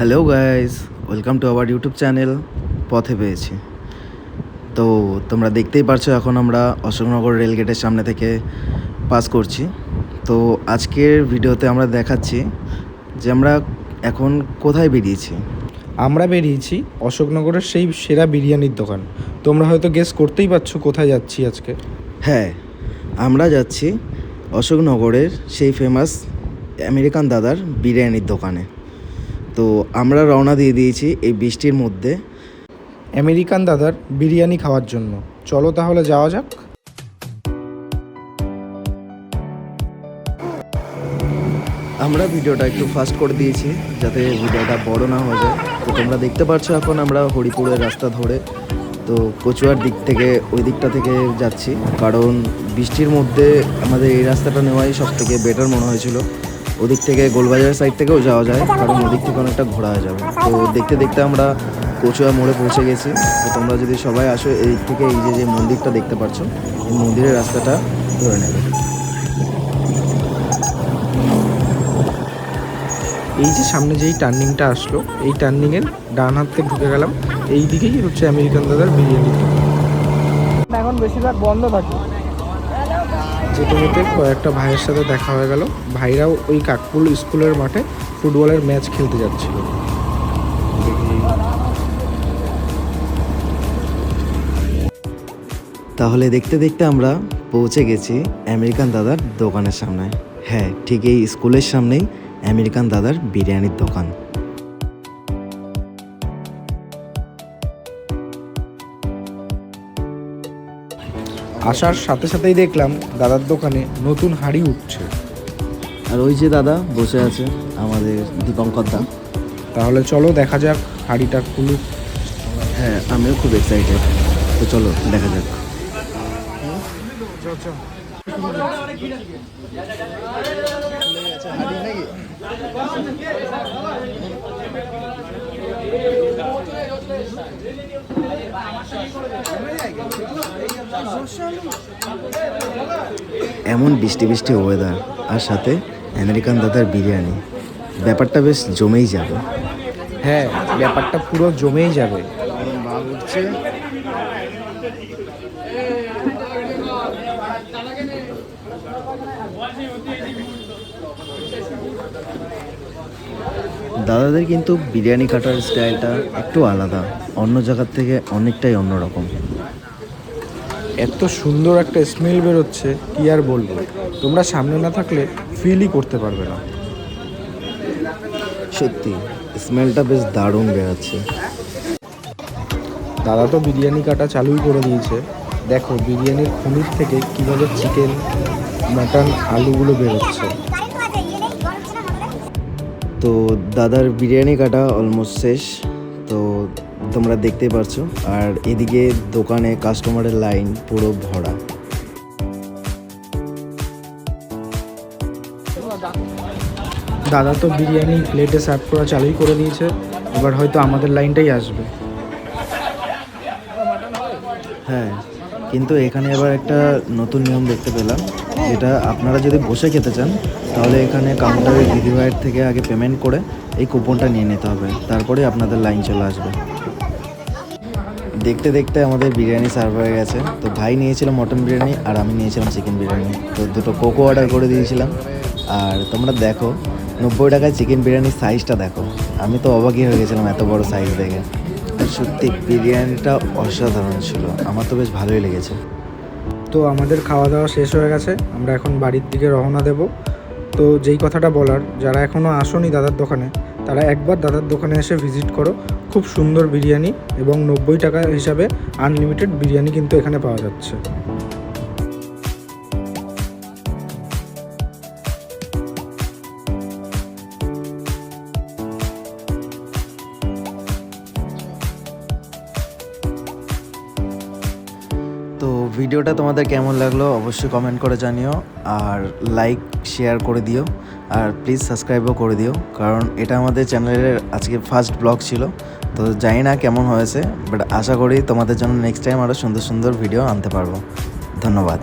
Hello guys, welcome to our YouTube channel পথে পেয়েছি। তো তোমরা দেখতেই পারছো এখন আমরা অশোকনগর রেলগেটের সামনে থেকে পাস করছি। তো আজকের ভিডিওতে আমরা দেখাচ্ছি যে আমরা এখন কোথায় বেরিয়েছি। আমরা বেরিয়েছি অশোকনগরের সেই সেরা বিরিয়ানির দোকান। তোমরা হয়তো গেস করতেই পারছো কোথায় যাচ্ছি আজকে। হ্যাঁ, আমরা যাচ্ছি অশোকনগরের সেই ফেমাস আমেরিকান দাদার বিরিয়ানির দোকানে। তো আমরা রওনা দিয়ে দিয়েছি এই বৃষ্টির মধ্যে আমেরিকান দাদার বিরিয়ানি খাওয়ার জন্য। চলো তাহলে যাওয়া যাক। আমরা ভিডিওটা একটু ফাস্ট করে দিয়েছি যাতে ভিডিওটা বড় না হয়ে যায়। তো তোমরা দেখতে পাচ্ছ এখন আমরা হরিপুরের রাস্তা ধরে তো কচুয়ার দিক থেকে ওই দিকটা থেকে যাচ্ছি, কারণ বৃষ্টির মধ্যে আমাদের এই রাস্তাটা নেওয়াই সব থেকে বেটার মনে হয়েছিল। ওদিক থেকে গোলবাজার সাইড থেকেও যাওয়া যায়, কারণ ওদিক থেকে অনেকটা ঘোরা হয়ে যাবে। তো দেখতে দেখতে আমরা কচুয়া মোড়ে পৌঁছে গেছি। তো তোমরা যদি সবাই আসো এই দিক থেকে এই যে মন্দিরটা দেখতে পাচ্ছ, এই মন্দিরের রাস্তাটা ধরে নেবে। এই যে সামনে যেই টার্নিংটা আসলো, এই টার্নিংয়ের ডান হাত থেকে ঢুকে গেলাম, এই দিকেই হচ্ছে আমেরিকান দাদার বিরিয়ানি। এখন বেশিরভাগ বন্ধ থাকে। যেতে যেতে কয়েকটা ভাইয়ের সাথে দেখা হয়ে গেল। ভাইরাও ওই কাকপুল স্কুলের মাঠে ফুটবলের ম্যাচ খেলতে যাচ্ছিল। তাহলে দেখতে দেখতে আমরা পৌঁছে গেছি আমেরিকান দাদার দোকানের সামনে। হ্যাঁ, ঠিক এই স্কুলের সামনেই আমেরিকান দাদার বিরিয়ানির দোকান। আসার সাথে সাথেই দেখলাম দাদার দোকানে নতুন হাঁড়ি উঠছে। আর ওই যে দাদা বসে আছে আমাদের দীপঙ্কর দা। তাহলে চলো দেখা যাক হাঁড়িটা খুলুক। হ্যাঁ, আমিও খুব এক্সাইটেড। তো চলো দেখা যাক। এমন বৃষ্টি বৃষ্টি ওয়েদার আর সাথে আমেরিকান দাদার বিরিয়ানি, ব্যাপারটা বেশ জমেই যাবে। হ্যাঁ, ব্যাপারটা পুরো জমেই যাবে। দাদাদের কিন্তু বিরিয়ানি কাটার স্টাইলটা একটু আলাদা, অন্য জায়গার থেকে অনেকটাই অন্যরকম। এত সুন্দর একটা স্মেল বেরোচ্ছে, কি আর বলবো। তোমরা সামনে না থাকলে ফিলই করতে পারবে না। সত্যি স্মেলটা বেশ দারুণ বেরোচ্ছে। দাদা তো বিরিয়ানি কাটা চালুই করে দিয়েছে। দেখো বিরিয়ানির খুনির থেকে কীভাবে চিকেন, মাটন, আলুগুলো বেরোচ্ছে। তো দাদার বিরিয়ানি কাটা অলমোস্ট শেষ। তো তোমরা দেখতেই পারছো, আর এদিকে দোকানে কাস্টমারের লাইন পুরো ভরা। দাদা তো বিরিয়ানি প্লেটে সার্ভ করা চালুই করে দিয়েছে। এবার হয়তো আমাদের লাইনটাই আসবে। হ্যাঁ, কিন্তু এখানে আবার একটা নতুন নিয়ম দেখতে পেলাম, যেটা আপনারা যদি বসে খেতে চান তাহলে এখানে কাউন্টারের দিদিভাইয়ের থেকে আগে পেমেন্ট করে এই কুপনটা নিয়ে নিতে হবে, তারপরে আপনাদের লাইন চলে আসবে। দেখতে দেখতে আমাদের বিরিয়ানি সার্ভ হয়ে গেছে। তো ভাই নিয়েছিল মটন বিরিয়ানি আর আমি নিয়েছিলাম চিকেন বিরিয়ানি। তো দুটো কোকো অর্ডার করে দিয়েছিলাম। আর তোমরা দেখো 90 টাকায় চিকেন বিরিয়ানির সাইজটা দেখো, আমি তো অবাকই হয়ে গেছিলাম এত বড় সাইজ দেখে। আর সত্যি বিরিয়ানিটা অসাধারণ ছিল, আমার তো বেশ ভালোই লেগেছে। তো আমাদের খাওয়া দাওয়া শেষ হয়ে গেছে, আমরা এখন বাড়ির দিকে রওনা দেব। তো যেই কথাটা বলার, যারা এখনও আসোনি দাদার দোকানে, তারা একবার দাদার দোকানে এসে ভিজিট করো। খুব সুন্দর বিরিয়ানি এবং 90 টাকা হিসাবে আনলিমিটেড বিরিয়ানি কিন্তু এখানে পাওয়া যাচ্ছে। তো ভিডিওটা তোমাদের কেমন লাগলো অবশ্যই কমেন্ট করে জানিও, আর লাইক শেয়ার করে দিও, আর প্লিজ সাবস্ক্রাইবও করে দিও, কারণ এটা আমাদের চ্যানেলের আজকে ফার্স্ট ব্লগ ছিল। তো জানি না কেমন হয়েছে, বাট আশা করি তোমাদের জন্য নেক্সট টাইম আরও সুন্দর সুন্দর ভিডিও আনতে পারবো। ধন্যবাদ।